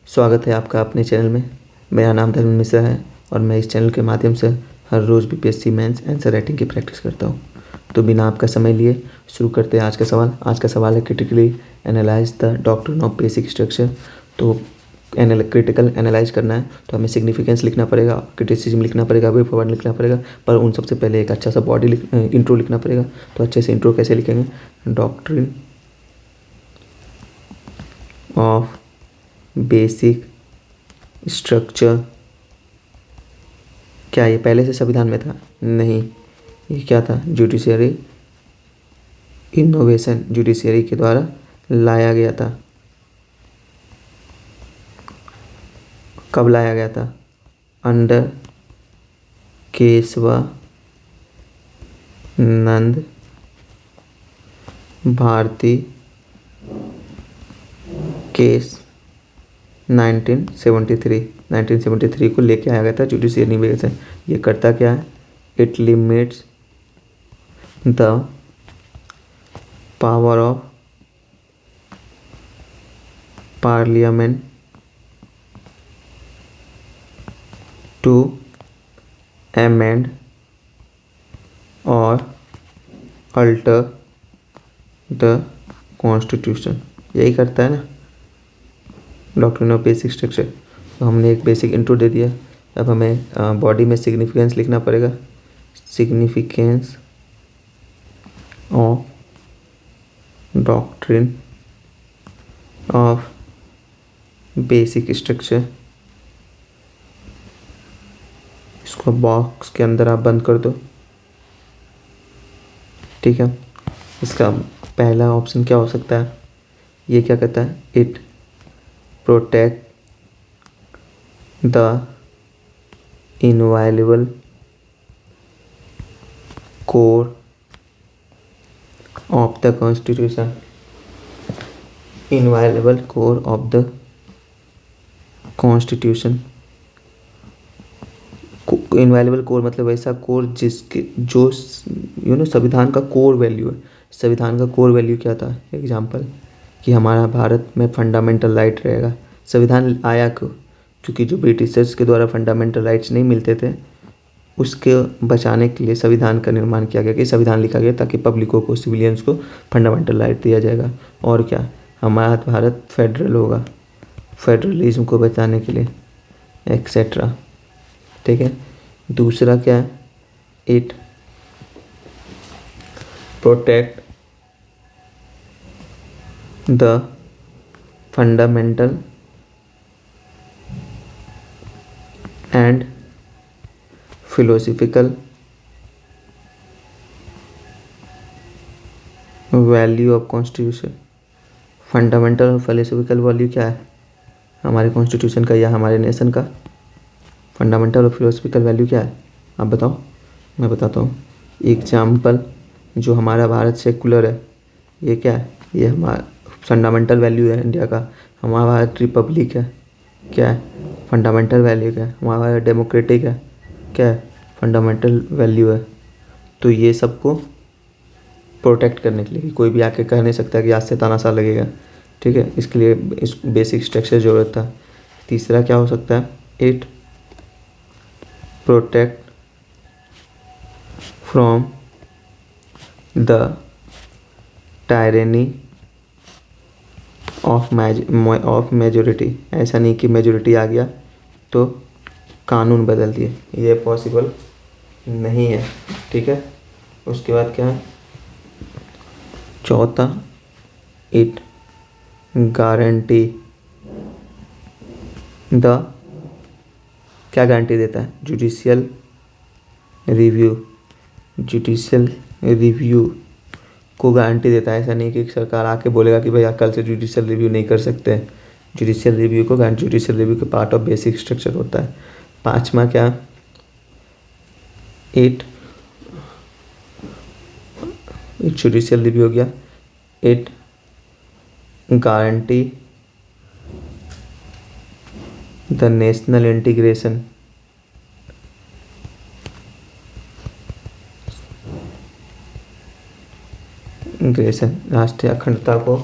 स्वागत है आपका अपने चैनल में। मेरा नाम धर्मेंद्र मिश्रा है और मैं इस चैनल के माध्यम से हर रोज़ बीपीएससी मेंस आंसर राइटिंग की प्रैक्टिस करता हूँ। तो बिना आपका समय लिए शुरू करते हैं आज का सवाल। आज का सवाल है critically analyse the doctrine of basic structure. तो क्रिटिकल एनालाइज करना है तो हमें सिग्निफिकेंस लिखना पड़ेगा, क्रिटिसिज्म लिखना पड़ेगा, वे फॉरवर्ड लिखना पड़ेगा, पर उन सबसे पहले एक अच्छा सा इंट्रो लिखना पड़ेगा। तो अच्छे से इंट्रो कैसे लिखेंगे? Doctrine of basic structure. क्या ये पहले से संविधान में था? नहीं, ये क्या था? जुडिशरी इनोवेशन, जुडिशरी के द्वारा लाया गया था। कब लाया गया था? अंडर केशवानंद भारती केस 1973 को लेके आया गया था जुडिशियल इनोवेशन। ये करता क्या है? It limits the power of parliament to amend और अल्टर द कॉन्स्टिट्यूशन। यही करता है ना डॉक्ट्रिन ऑफ बेसिक स्ट्रक्चर। तो हमने एक बेसिक इंट्रो दे दिया। अब हमें बॉडी में सिग्निफिकेंस लिखना पड़ेगा। Significance of doctrine of basic structure. इसको बॉक्स के अंदर आप बंद कर दो, ठीक है। इसका पहला ऑप्शन क्या हो सकता है? ये क्या कहता है? It protect the invaluable core of the constitution. Invaluable core of the constitution. Invaluable core मतलब ऐसा कोर जिसके जो संविधान का कोर वैल्यू है। संविधान का कोर वैल्यू क्या था? एग्जाम्पल कि हमारा भारत में फंडामेंटल राइट रहेगा। संविधान आया क्यों? क्योंकि जो ब्रिटिशर्स के द्वारा फंडामेंटल राइट्स नहीं मिलते थे, उसके बचाने के लिए संविधान का निर्माण किया गया कि संविधान लिखा गया ताकि पब्लिकों को, सिविलियंस को फंडामेंटल राइट दिया जाएगा। और क्या, हमारा भारत फेडरल होगा, फेडरलिज्म को बचाने के लिए, एक्सेट्रा। ठीक है। दूसरा क्या है? It protect the fundamental and philosophical value of constitution. Fundamental और फिलोसफिकल वैल्यू क्या है हमारे कॉन्स्टिट्यूशन का या हमारे नेशन का? फंडामेंटल और फिलोसफिकल वैल्यू क्या है? आप बताओ, मैं बताता हूँ। एग्जाम्पल, जो हमारा भारत सेकुलर है, ये क्या है? ये हमारा फंडामेंटल वैल्यू है इंडिया का। हमारा भारत रिपब्लिक है, क्या है? फंडामेंटल वैल्यू क्या है? हमारा भारत डेमोक्रेटिक है, क्या है? फंडामेंटल वैल्यू है। तो ये सबको प्रोटेक्ट करने के लिए कोई भी आके कह नहीं सकता कि आज से तानाशाह लगेगा, ठीक है। इसके लिए इस बेसिक स्ट्रक्चर ज़रूरत था। तीसरा क्या हो सकता है? It protect from the टायरेनी of majority. ऐसा नहीं कि मेजोरिटी आ गया तो कानून बदल दिए, ये पॉसिबल नहीं है, ठीक है। उसके बाद क्या है? चौथा, इट गारंटी द, क्या गारंटी देता है? Judicial review. जुडिशियल रिव्यू को गारंटी देता है। ऐसा नहीं कि सरकार आके बोलेगा कि भैया कल से जुडिशियल रिव्यू नहीं कर सकते। जुडिशियल रिव्यू को गारंटी, जुडिशियल रिव्यू का पार्ट ऑफ बेसिक स्ट्रक्चर होता है। पांचवा क्या? इट जुडिशियल रिव्यू हो गया। It guarantee the national integration. राष्ट्रीय अखंडता को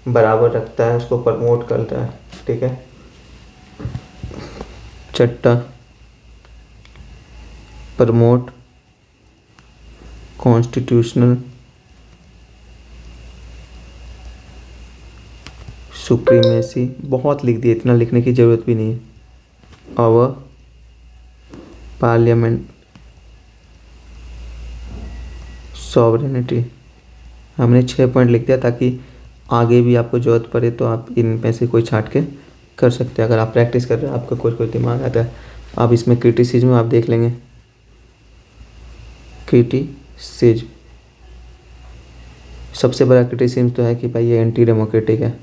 बराबर रखता है, उसको प्रमोट करता है, ठीक है। छठा, प्रमोट कॉन्स्टिट्यूशनल सुप्रीमेसी। बहुत लिख दिए, इतना लिखने की ज़रूरत भी नहीं है। Our parliament sovereignty. हमने 6 पॉइंट लिख दिया ताकि आगे भी आपको ज़रूरत पड़े तो आप इनमें से कोई छांट के कर सकते हैं। अगर आप प्रैक्टिस कर रहे हैं, आपका कोई दिमाग आता है। अब इसमें क्रिटिसिज्म आप देख लेंगे। क्रिटिसिज्म, सबसे बड़ा क्रिटिसिज्म तो है कि भाई ये एंटी डेमोक्रेटिक है।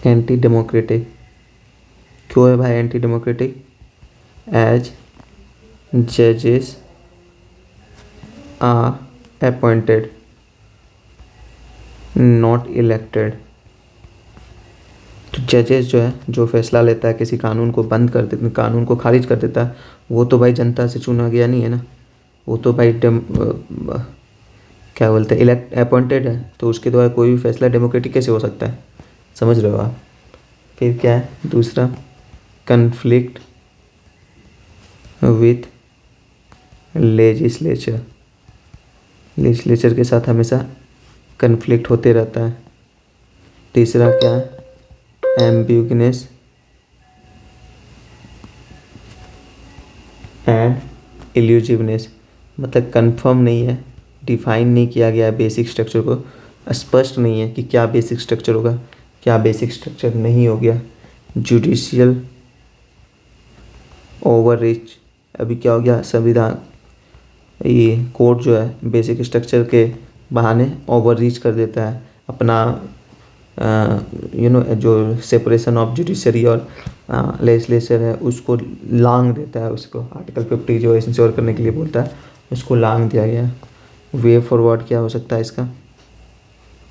एंटी डेमोक्रेटिक क्यों है भाई एंटी डेमोक्रेटिक? एज जजेस आर अपॉइंटेड नॉट इलेक्टेड। तो जजेस जो है, जो फैसला लेता है किसी कानून को बंद कर देता, कानून को खारिज कर देता है, वो तो भाई जनता से चुना गया नहीं है ना। वो तो भाई क्या बोलते हैं, इलेक्ट अपॉइंटेड है। तो उसके द्वारा कोई भी फैसला डेमोक्रेटिक कैसे हो सकता है? समझ रहे हो आप? फिर क्या है दूसरा? Conflict with legislature. लेजिस्लेचर के साथ हमेशा कन्फ्लिक्ट होते रहता है। तीसरा क्या है? एम्बिगुइनेस एंड इल्यूजिवनेस। मतलब कंफर्म नहीं है, डिफाइन नहीं किया गया है बेसिक स्ट्रक्चर को, स्पष्ट नहीं है कि क्या बेसिक स्ट्रक्चर होगा, क्या बेसिक स्ट्रक्चर नहीं हो गया। Judicial overreach. अभी क्या हो गया, संविधान ये कोर्ट जो है बेसिक स्ट्रक्चर के बहाने ओवररीच कर देता है अपना जो सेपरेशन ऑफ जुडिशरी और लेजिस्लेचर है उसको लांग देता है। उसको आर्टिकल 50 जो इंश्योर करने के लिए बोलता है, उसको लांग दिया गया। वे फॉरवर्ड क्या हो सकता है इसका?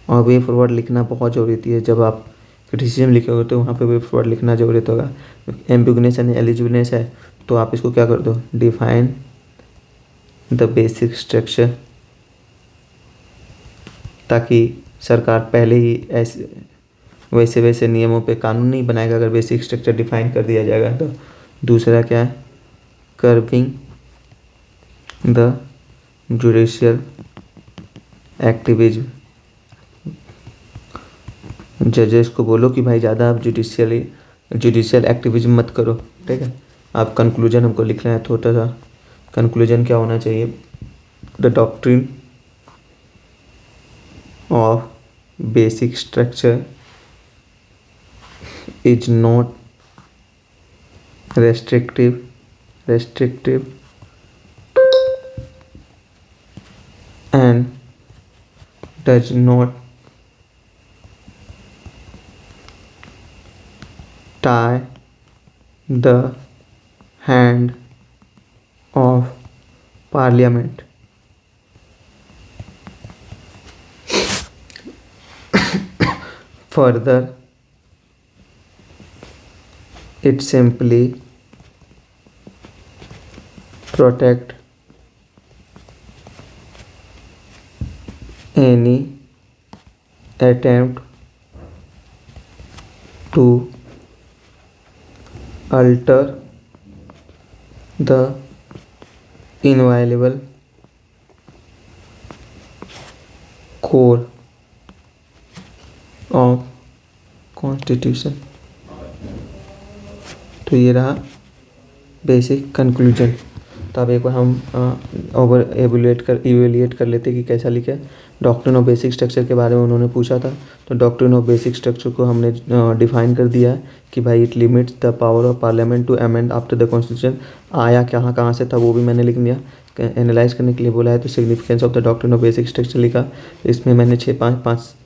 और वे फॉरवर्ड लिखना बहुत ज़रूरी है। जब आप क्रिटिसिज्म लिखोगे तो वहाँ पे वे फॉरवर्ड लिखना ज़रूरी होगा। एम्बिगुइनेस एंड एलिजिबलनेस है तो आप इसको क्या कर दो, डिफाइन द बेसिक स्ट्रक्चर, ताकि सरकार पहले ही ऐसे वैसे नियमों पे कानून नहीं बनाएगा अगर बेसिक स्ट्रक्चर डिफाइन कर दिया जाएगा तो। दूसरा क्या है? Curbing the judicial activism. जजेस को बोलो कि भाई ज़्यादा आप जुडिशियल एक्टिविज्म मत करो, ठीक है। आप कंक्लूजन हमको लिखना है थोड़ा सा। कंक्लूजन क्या होना चाहिए? The doctrine of basic structure is not restrictive and does not tie the hand of parliament. Further, it simply protect any attempt to alter the inviolable core of constitution। तो ये रहा बेसिक कंक्लूजन। तो अब एक बार हम evaluate कर लेते कि कैसा लिखा है। डॉक्ट्रिन ऑफ बेसिक स्ट्रक्चर के बारे में उन्होंने पूछा था, तो डॉक्ट्रिन ऑफ बेसिक स्ट्रक्चर को हमने डिफाइन कर दिया है कि भाई it limits the power of parliament to amend after the constitution. आया कहाँ से था वो भी मैंने लिख दिया। एनालाइज करने के लिए बोला है तो significance of the doctrine of basic structure लिखा। इसमें मैंने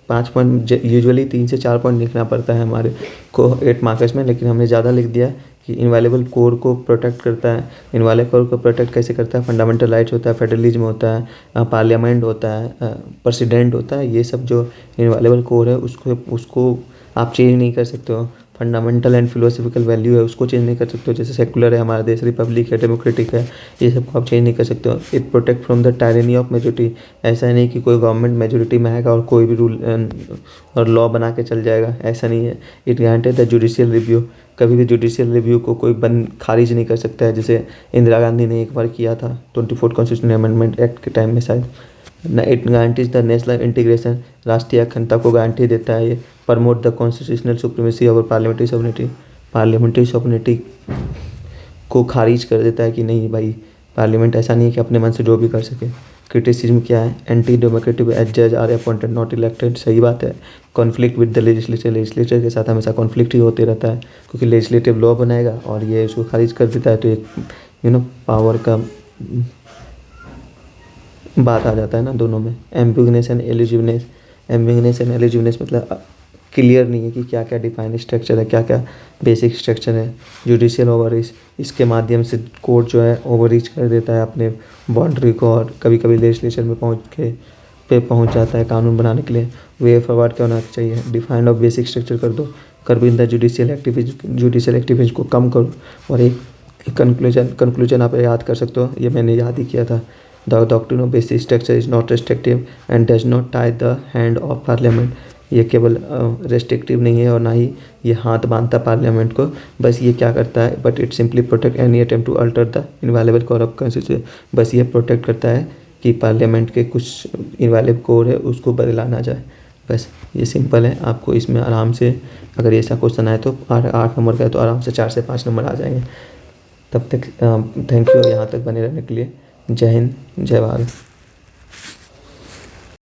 5 पॉइंट, यूजुअली 3 से 4 पॉइंट लिखना पड़ता है हमारे को 8 मार्कर्स में, लेकिन हमने ज़्यादा लिख दिया कि इनवायलेबल कोर को प्रोटेक्ट करता है। इनवायलेबल कोर को प्रोटेक्ट कैसे करता है? फंडामेंटल राइट्स होता है, फेडरलिज्म होता है, पार्लियामेंट होता है, प्रेसिडेंट होता है। ये सब जो इनवायलेबल कोर है उसको आप चेंज नहीं कर सकते हो। फंडामेंटल एंड फिलोसफिकल वैल्यू है उसको चेंज नहीं कर सकते हो, जैसे सेकुलर है हमारा देश, रिपब्लिक है, डेमोक्रेटिक है, ये सब को आप चेंज नहीं कर सकते हो। It protect from the टायरेनी of majority, ऐसा नहीं कि कोई गवर्नमेंट मेजोरिटी में आएगा और कोई भी रूल और लॉ बना के चल जाएगा, ऐसा नहीं है। It granted the judicial review, कभी भी जुडिशियल रिव्यू को कोई बंद खारिज नहीं कर सकता है, जैसे इंदिरा गांधी ने एक बार किया था 24 कॉन्स्टिट्यूशन अमेंडमेंट एक्ट के टाइम में शायद। It guarantees the national integration, राष्ट्रीय अखंडता को गारंटी देता है ये। प्रमोट द कॉन्स्टिट्यूशनल सुप्रीमेसी और पार्लियामेंट्री सॉवरेनिटी, पार्लियामेंट्री सॉवरेनिटी को खारिज कर देता है कि नहीं भाई, पार्लियामेंट ऐसा नहीं है कि अपने मन से जो भी कर सके। क्रिटिसिज्म क्या है, एंटी डेमोक्रेटिक एज जज आर अपॉइंटेड नॉट इलेक्टेड, सही बात है। Conflict with the legislature, legislature के साथ हमेशा कॉन्फ्लिक्ट ही होते रहता है, क्योंकि लेजिस्लेटिव लॉ बनाएगा और ये उसको खारिज कर देता है, तो एक पावर का बात आ जाता है ना दोनों में। एम्बिगुइनेस एंड एलिजिबनेस, एम्बिगुइनेस एंड एलिजिबनेस मतलब क्लियर नहीं है कि क्या क्या डिफाइंड स्ट्रक्चर है, क्या क्या बेसिक स्ट्रक्चर है। जुडिशियल ओवररीच, इसके माध्यम से कोर्ट जो है ओवररीच कर देता है अपने बाउंड्री को, और कभी कभी लेजिस्लेचर में पहुंच जाता है कानून बनाने के लिए। वे फॉरवर्ड क्या होना चाहिए, डिफाइंड ऑफ बेसिक स्ट्रक्चर कर दो, कर्बिंग द जुडिशियल एक्टिविटीज को कम करो। और एक कंक्लूजन आप याद कर सकते हो, ये मैंने याद ही किया था। The doctrine of basic structure is not restrictive and does not tie the hand of parliament, ये केवल रेस्ट्रिक्टिव नहीं है और ना ही ये हाथ बांधता पार्लियामेंट को, बस ये क्या करता है, but it simply protect any attempt to alter the invaluable core of constitution, बस ये प्रोटेक्ट करता है कि पार्लियामेंट के कुछ इनवैल्युएबल कोर है उसको बदला ना जाए, बस ये सिंपल है। आपको इसमें आराम से, अगर ऐसा क्वेश्चन आए तो 8 नंबर का है तो आराम से 4 से 5 नंबर आ जाएंगे। तब तक थैंक यू यहाँ तक बने रहने के लिए। जय हिंद, जय भारत।